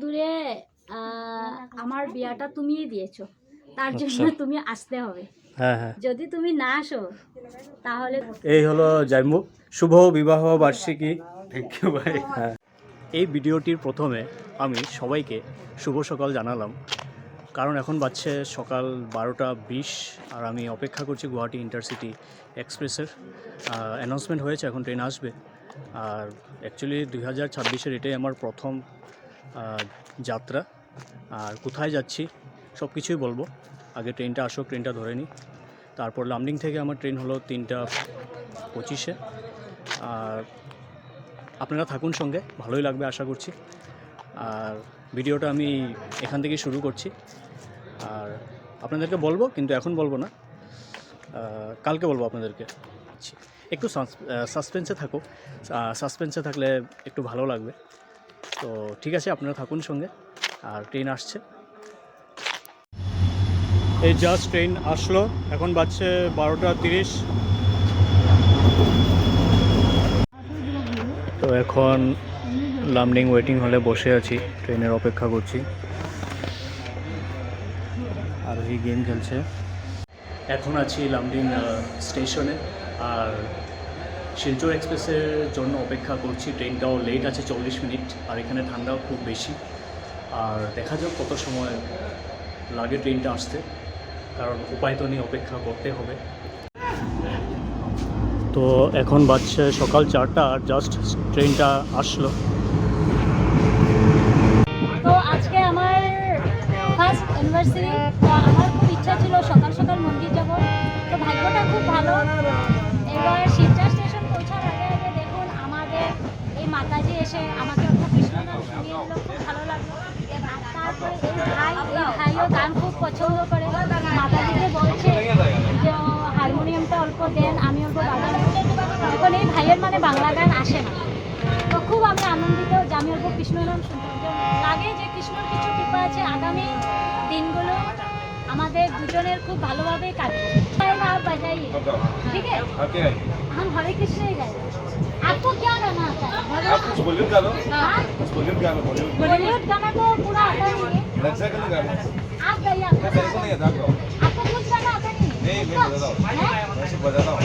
দূরে আমার বিয়াটা তুমিই দিয়েছো, তার জন্য তুমি আসতে হবে। হ্যাঁ হ্যাঁ, যদি তুমি না আসো তাহলে। এই হলো জাইমুখ, শুভ বিবাহ বার্ষিকী। থ্যাংক ইউ ভাই। হ্যাঁ, এই ভিডিওটির প্রথমে আমি সবাইকে শুভ সকাল জানালাম, কারণ এখন বাজছে সকাল 12:20 আর আমি অপেক্ষা করছি গুয়াহাটি ইন্টারসিটি এক্সপ্রেসের। অ্যানাউন্সমেন্ট হয়েছে, এখন ট্রেন আসবে। আর অ্যাকচুয়ালি 2026-এর এটাই আমার প্রথম যাত্রা। আর কোথায় যাচ্ছি সব কিছুই বলবো। আগে ট্রেনটা আসুক, ট্রেনটা ধরে নিই, তারপর লামডিং থেকে আমার ট্রেন হলো 3:25-এ। আর আপনারা থাকুন সঙ্গে, ভালোই লাগবে আশা করছি। আর ভিডিওটা আমি এখান থেকে শুরু করছি। আর আপনাদেরকে বলবো, কিন্তু এখন বলবো না, কালকে বলবো আপনাদেরকে। একটু সাসপেন্সে থাকো, সাসপেন্সে থাকলে একটু ভালো লাগবে। তো ঠিক আছে, আপনারা থাকুন সঙ্গে। আর ট্রেন আসছে, এই জাস্ট ট্রেন আসলো, এখন বাজছে 12:30। তো এখন লামডিং ওয়েটিং হলে বসে আছি, ট্রেনের অপেক্ষা করছি। আর এই গেম খেলছে। এখন আছি লামডিং স্টেশনে, আর শিলচর এক্সপ্রেসের জন্য অপেক্ষা করছি। ট্রেনটাও লেট আছে 40 মিনিট, আর এখানে ঠান্ডাও খুব বেশি। আর দেখা যাক কত সময় লাগে ট্রেনটা আসতে, কারণ উপায় তো নেই, অপেক্ষা করতে হবে। তো এখন বাজছে সকাল 4টা, আর জাস্ট ট্রেনটা আসলো। তো আজকে আমার ফার্স্ট অ্যানিভার্সারি, তো আমার খুব ইচ্ছা ছিল সকাল সকাল মন্দির যাব। তো ভাগ্যটা খুব ভালো। এবার শিলচর স্টেশন পৌঁছার আগে আগে দেখুন আমাদের এই মাতাজি এসে আমাকে একটা কৃষ্ণ গান শুনিয়ে দিল, খুব ভালো লাগলো। তারপরে এই ভাইও গান খুব পছন্দ করে, মাতাজিকে বলছে যে হারমোনিয়ামটা অল্প দেন, আমি অল্প বাজাবো। এখন এই ভাইয়ের মানে বাংলা গান আসে না, তো খুব আমি আনন্দিত যে আমি অল্প কৃষ্ণ নাম শুনতে লাগে, যে কৃষ্ণর কিছু কৃপা আছে। আগামী দিনগুলো আমাদের দুজনের খুব ভালোভাবে কাটবে। বাজাইয়ে ঠিক আছে, हम हरे कृष्ण ही गाए। आपको क्या गाना आता है? बॉलीवुड गाना, बॉलीवुड गाना तो पूरा आता नहीं है। आप गाइए, आपको कुछ गाना आता नहीं है? नहीं, मैं बजाता हूँ, मैं सिर्फ बजाता हूँ।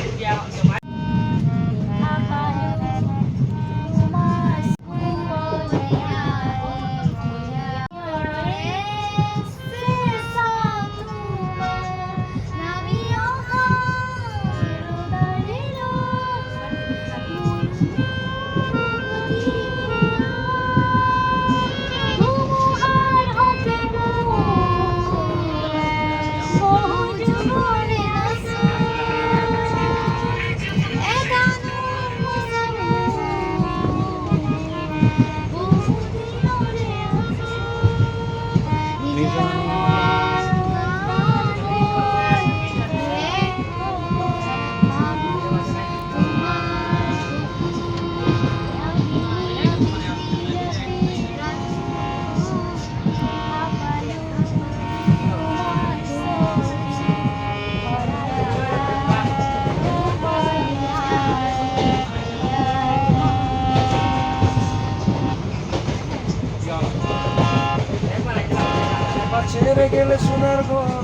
ছেড়ে গেলে সোনার ঘর,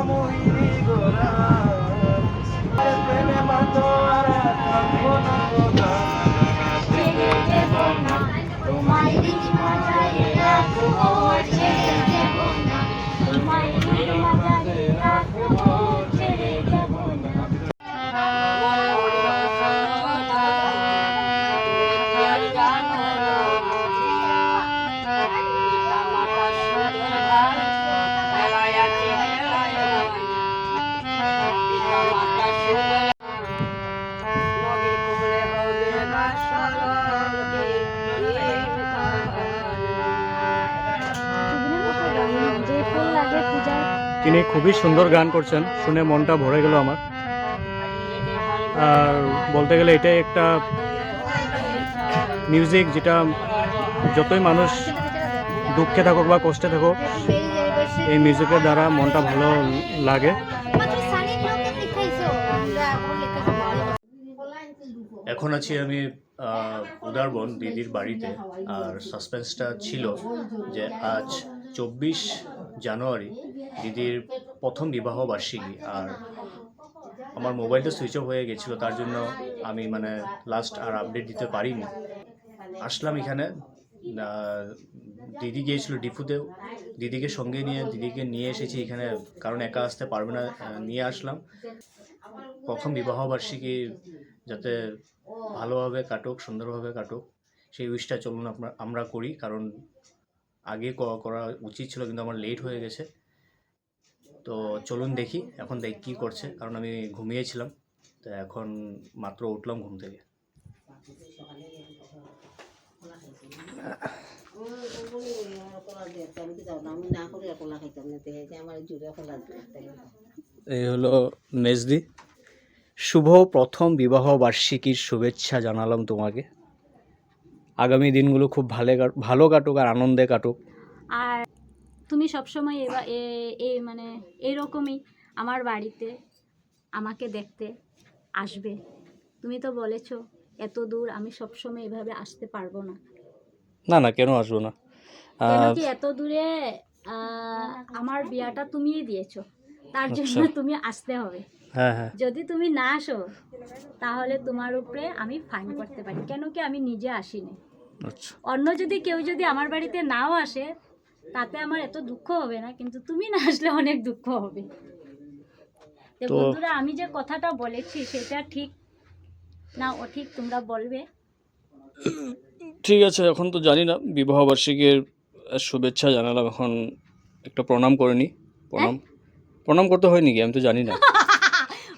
মোহিনী গোরা প্রেমে মাতো আর থাকবো না গোদা। তিনি খুবই সুন্দর গান করছেন, শুনে মনটা ভরে গেল আমার। আর বলতে গেলে এটাই একটা মিউজিক যেটা যতই মানুষ দুঃখে থাকুক বা কষ্টে থাকুক, এই মিউজিকের দ্বারা মনটা ভালো লাগে। এখন আছি আমি উদারবন দিদির বাড়িতে, আর সাসপেন্সটা ছিল যে আজ 24 জানুয়ারি দিদির প্রথম বিবাহ বার্ষিকী, আর আমার মোবাইলটা সুইচ অফ হয়ে গেছিলো, তার জন্য আমি মানে লাস্ট আর আপডেট দিতে পারিনি। আসলাম এখানে, দিদি গিয়েছিল ডিফুতেও, দিদিকে সঙ্গে নিয়ে এসেছি এখানে, কারণ একা আসতে পারবে না, নিয়ে আসলাম। প্রথম বিবাহবার্ষিকী যাতে ভালোভাবে কাটুক, সুন্দরভাবে কাটুক, সেই উইশটা চলুন আমরা করি, কারণ আগে করা উচিত ছিল কিন্তু আমার লেট হয়ে গেছে। তো চলুন দেখি এখন কী করছে, কারণ আমি ঘুমিয়েছিলাম, তো এখন মাত্র উঠলাম ঘুম থেকে। এই হলো মেজদি। শুভ প্রথম বিবাহ বার্ষিকীর শুভেচ্ছা জানালাম তোমাকে। আগামী দিনগুলো খুব ভালো কাটুক আর আনন্দে কাটুক। আর তুমি সবসময় মানে এইরকমই আমার বাড়িতে আমাকে দেখতে আসবে। তুমি তো বলেছো এত দূর আমি সবসময় এভাবে আসতে পারবো না। না কেন আসবো না? কেন কি এত দূরে আমার বিয়াটা তুমিই দিয়েছো, তার জন্য তুমি আসতে হবে। হ্যাঁ হ্যাঁ, যদি তুমি না আসো তাহলে তোমার উপরে আমি ফাইন করতে পারি, কেন কি আমি নিজে আসিনি। অন্য কেউ যদি আমার বাড়িতে নাও আসে তাতে আমার এত দুঃখ হবে না, কিন্তু তুমি না আসলে অনেক দুঃখ হবে। তো বন্ধুরা, আমি যে কথাটা বলেছি সেটা ঠিক না ও ঠিক তোমরা বলবে। ঠিক আছে, এখন তো জানি না, বিবাহ বার্ষিকীর শুভেচ্ছা জানালাম, এখন একটা প্রণাম করে নি। প্রণাম করতে হয় নাকি? আমি তো জানি না।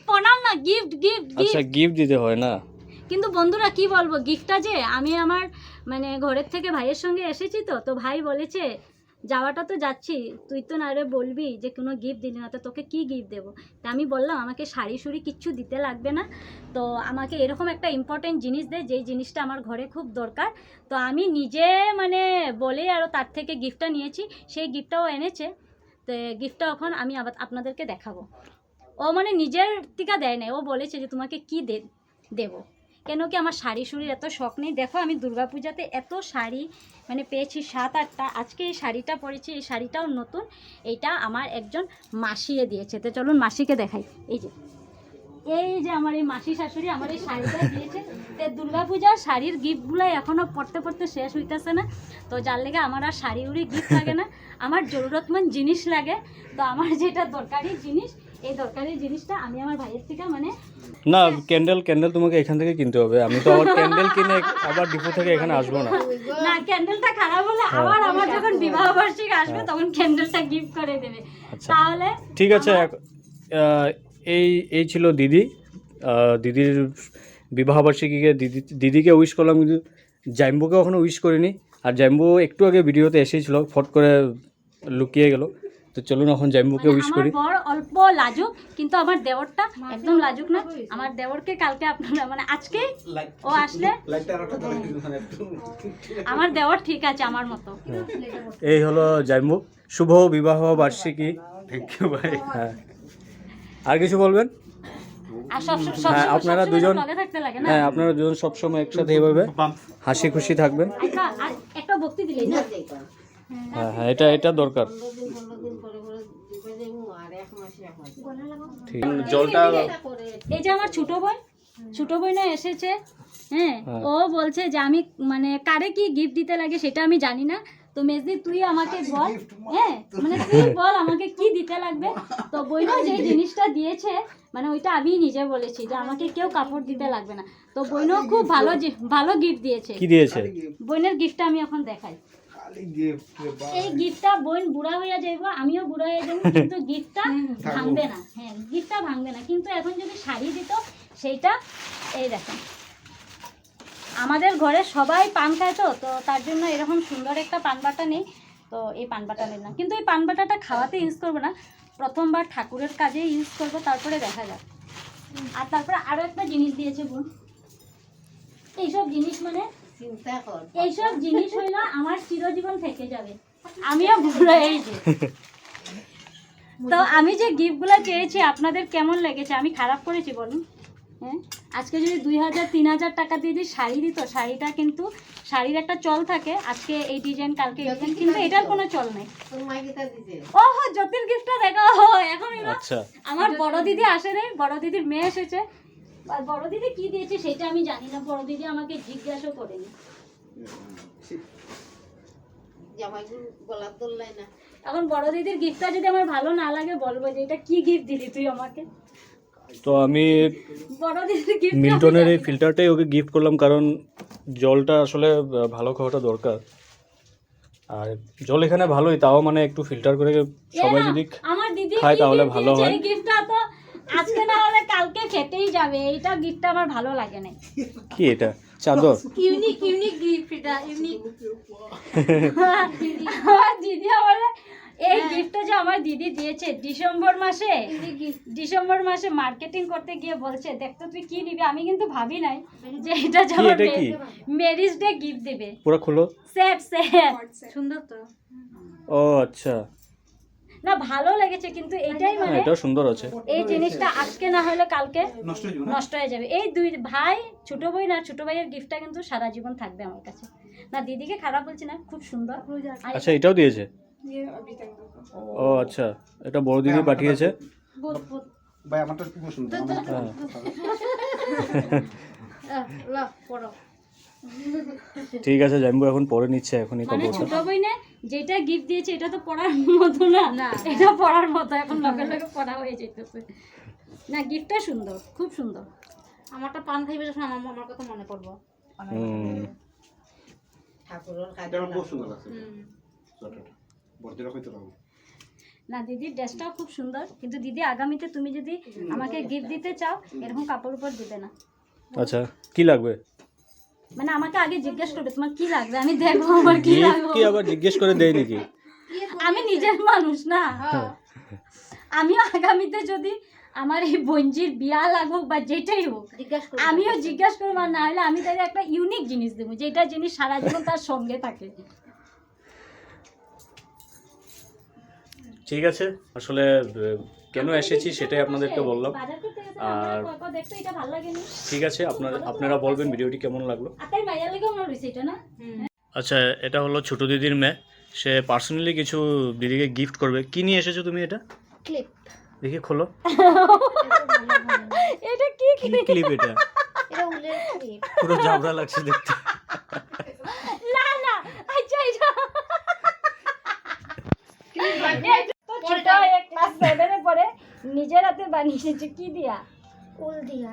প্রণাম না, গিফট। আচ্ছা, গিফট দিতে হয় না? কিন্তু বন্ধুরা কি বলবো, গিফটটা যে আমি আমার মানে ঘরের থেকে ভাইয়ের সঙ্গে এসেছি, তো ভাই বলেছে যাওয়াটা তো যাচ্ছি, তুই তো না রে বলবি যে কোনো গিফট দিলি না, তো তোকে কি গিফট দেবো। তা আমি বললাম আমাকে শাড়ি কিচ্ছু দিতে লাগবে না, তো আমাকে এরকম একটা ইম্পর্টেন্ট জিনিস দে যেই জিনিসটা আমার ঘরে খুব দরকার। তো আমি নিজে মানে বলে আরও তার থেকে গিফটটা নিয়েছি, সেই গিফটটাও এনেছে। তো গিফটটা এখন আমি আবার আপনাদেরকে দেখাবো। ও মানে নিজের টিকা দেয় না, ও বলেছে যে তোমাকে কি দেবো। কেন কি আমার শাড়ির এত শখ নেই। দেখো আমি দুর্গাপূজাতে এত শাড়ি মানে পেয়েছি 7-8টা, আজকে এই শাড়িটা পরেছি, এই শাড়িটাও নতুন, এইটা আমার একজন মাসিয়ে দিয়েছে। তো চলুন মাসিকে দেখাই। এই যে আমার এই মাসি শাশুড়ি আমার এই শাড়িটা দিয়েছে। তো দুর্গাপূজার শাড়ির গিফটগুলো এখনও পড়তে শেষ হইতেছে না, তো যার লেগে আমার আর শাড়ি গিফট লাগে না, আমার জরুরতমন্দ জিনিস লাগে। তো আমার যেটা দরকারি জিনিস, এই দরকারি জিনিসটা আমি আমার ভাইয়ের থেকে মানে না, ক্যান্ডেল তোমাকে এখান থেকে কিনতে হবে। আমি তো আবার ক্যান্ডেল কিনে আবার ডিপো থেকে এখানে আসবো না। না, ক্যান্ডেলটা খারাপ হলে আবার আমার যখন বিবাহ বার্ষিকী আসবে তখন ক্যান্ডেলটা গিফট করে দেবে। তাহলে ঠিক আছে। এই ছিল দিদির বিবাহ বার্ষিকীকে দিদিকে উইশ করলাম, কিন্তু জাম্বুকে কখনো উইশ করিনি। আর জাম্বু একটু আগে ভিডিওতে এসেছিল, ফট করে লুকিয়ে গেল। তো চলুন এখন জাম্বুকে উইশ করি। আমার বর অল্প লাজুক, কিন্তু আমার দেওরটা একদম লাজুক না। আমার দেওরকে কালকে আপনারা মানে আজকে ও আসলে আমার দেওর ঠিক আছে আমার মতো। এই হলো জাম্বু, শুভ বিবাহ বার্ষিকী। থ্যাংক ইউ ভাই। হ্যাঁ, আর কিছু বলবেন? আপনারা দুজন সবসময় একসাথে এইভাবে হাসি খুশি থাকবেন। একটা ভক্তি দিলেই না। হ্যাঁ, এটা দরকার। জলটা এই যে আমার ছোট বোন না এসেছে। হ্যাঁ, ও বলছে যে আমি মানে কারে কি গিফট দিতে লাগে সেটা আমি জানি না। তো মেজদি তুই আমাকে বল, হ্যাঁ মানে তুই বল আমাকে কি দিতে লাগবে। তো বইনা যে জিনিসটা দিয়েছে মানে ওইটা আমি নিজে বলেছি যে আমাকে কেউ কাপড় দিতে লাগবে না। তো বইনও খুব ভালো গিফট দিয়েছে। কি দিয়েছে? বইনের গিফটটা আমি এখন দেখাই। এই গিফটটা বোন বুড়া হইয়া যাইব, আমিও বুড়া হয়ে যাবো, কিন্তু গিফটটা ভাঙবে না। হ্যাঁ, গিফটটা ভাঙবে না। কিন্তু এখন যদি শাড়ি দিত সেইটা, এই দেখেন আমাদের ঘরে সবাই পান খায়, তো তার জন্য এরকম সুন্দর একটা পান বাটা নেই। তো এই পান বাটা নিলাম, কিন্তু এই পান বাটাটা খাওয়াতে ইউজ করবো না, প্রথমবার ঠাকুরের কাজে ইউজ করবো, তারপরে দেখা যাক। আর তারপরে আরও একটা জিনিস দিয়েছে বোন। এইসব জিনিস মানে এইসব জিনিস হইলো আমার চিরজীবন থেকে যাবে, আমিও ভুলে এই যে। তো আমি যে গিফটগুলো চেয়েছি আপনাদের কেমন লেগেছে? আমি খারাপ করেছি বলুন? হ্যাঁ, আজকে যদি 2000-3000 টাকা দিয়ে যদি শাড়ি দিত, শাড়িটা কিন্তু শাড়ির একটা চল থাকে, আজকে এই ডিজাইন কালকে এই ডিজাইন, কিন্তু এটার কোনো চল নেই। ও জ্যোতির গিফটটা দেখো এখন এলো। আচ্ছা, আমার বড় দিদি আসে রে, বড় দিদির মেয়ে এসেছে, আর বড় দিদি কি দিয়েছে সেটা আমি জানি না, বড় দিদি আমাকে জিজ্ঞাসা করেনি। এখন বড় দিদির গিফটটা যদি আমার ভালো না লাগে বলবো যে এটা কি গিফট দিলি তুই আমাকে। তো আমি বড় দিদির গিফট মিল্টনের এই ফিল্টারটাই ওকে গিফট করলাম, কারণ জলটা আসলে ভালো খাওয়াটা দরকার। আর জল এখানে ভালোই, তাও মানে একটু ফিল্টার করে সবাই যদি আমার দিদি খায় তাহলে ভালো হয়। এই গিফটটা তো আজকে না হলে কালকে ফেটেই যাবে, এইটা গিফটটা আমার ভালো লাগে না। কি এটা? চাদর? ইউনিক গিফট, এটা ইউনিক। আমার দিদি আমার এই গিফটটা যে আমার দিদি দিয়েছে ডিসেম্বর মাসে মার্কেটিং করতে গিয়ে বলছে দেখতো তুই কি নিবি, আমি কিন্তু ভাবি নাই যে এটা যে আমার ম্যারেজ ডে গিফট দিবে। পুরো খুলো। সেট সুন্দর তো। ও আচ্ছা, না ভালো লেগেছে, কিন্তু এটাই মানে এটাও সুন্দর আছে। এই জিনিসটা আজকে না হলে কালকে নষ্ট হয়ে যাবে। এই দুই ভাই, ছোট ভাই না, ছোট ভাইয়ের গিফটটা কিন্তু সারা জীবন থাকবে আমার কাছে। না দিদিকে খারাপ বলছি না, খুব সুন্দর। আচ্ছা, এটাও দিয়েছে? ও আচ্ছা, এটা বড় দিদি পাঠিয়েছে। ভাই আমারটা খুব সুন্দর। ঠিক আছে, জানবো এখন পরে নিচ্ছে এখনই মানে কাপড়টা। ছোট বই না যেটা গিফট দিয়েছে এটা তো পড়ার মতো না, এটা পড়ার মতো, এখন লগে লগে পড়া হয়ে যেতেছে। না গিফটটা সুন্দর, খুব সুন্দর। আমারটা পান খাইবে যখন আমার কথা মনে পড়বো। এটা খুব সুন্দর আছে। বড়দের কইতে পারবো না দিদির ড্রেসটাও খুব সুন্দর, কিন্তু দিদি আগামীতে তুমি যদি আমাকে গিফট দিতে চাও এরকম কাপড় উপর দিবে না। আচ্ছা, কি লাগবে? মানে আমাকে আগে জিজ্ঞেস করবে তোমার কি লাগবে, আমি দেখবো আমার কি গিফট লাগবে। কি আবার জিজ্ঞেস করে দেয় নাকি? আমি নিজের মানুষ না, আমিও আগামীতে যদি আমার এই বঞ্জির বিয়া লাগুক বা যেটাই হোক আমিও জিজ্ঞাসা করবো, আর না হলে আমি তাকে একটা ইউনিক জিনিস দেবো, যেটা জিনিস সারা জীবন তার সঙ্গে থাকে। ঠিক আছে, আসলে কেন এসেছি সেটাই আপনাদেরকে বললাম। আর ঠিক আছে, আপনারা বলবেন ভিডিওটি কেমন লাগলো। আচ্ছা, এটা হলো ছোট দিদির মেয়ে, সে পার্সোনালি কিছু দিদিকে গিফট করবে। কি নিয়ে এসেছো তুমি? এটা ক্লিপ, দেখি খোলো। এটা কি ক্লিপ? এটা এটা উলের ক্লিপ। পুরো জাবরা লাগছে দেখতে। না না, আচ্ছা এটা ছোট ক্লাস 7 এ পড়ে, নিজের হাতে বানিয়েছে। কি দিয়া? উল দিয়া।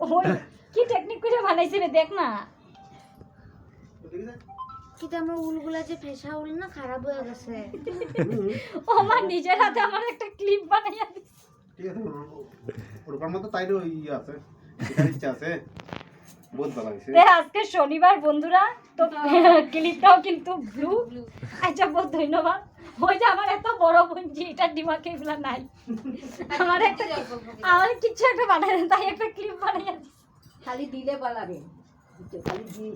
ওহো, কি টেকনিক করে বানাইছে রে, দেখ না। কিন্তু আমার উলগুলা যে ফেসা উল না, খারাপ হয়ে গেছে। ও আমার নিজের হাতে আমার একটা ক্লিপ বানাইয়া দিছে। ঠিক আছে, ওরকম মতো তাইরও আছে, এখানে ইচ্ছা আছে, বহুত ভালো হইছে। আজকে শনিবার বন্ধুরা, তো ক্লিপটাও কিন্তু ব্লু। আচ্ছা, বহুত ধন্যবাদ। ওই যে আমার এত বড় বঞ্জি, এটা ডিমাকে এগুলা নাই, আমার কিছু একটা বানাই, তাই একটা ক্লিপ বানাইয়া দিছে। খালি দিলে পালাবে, খালি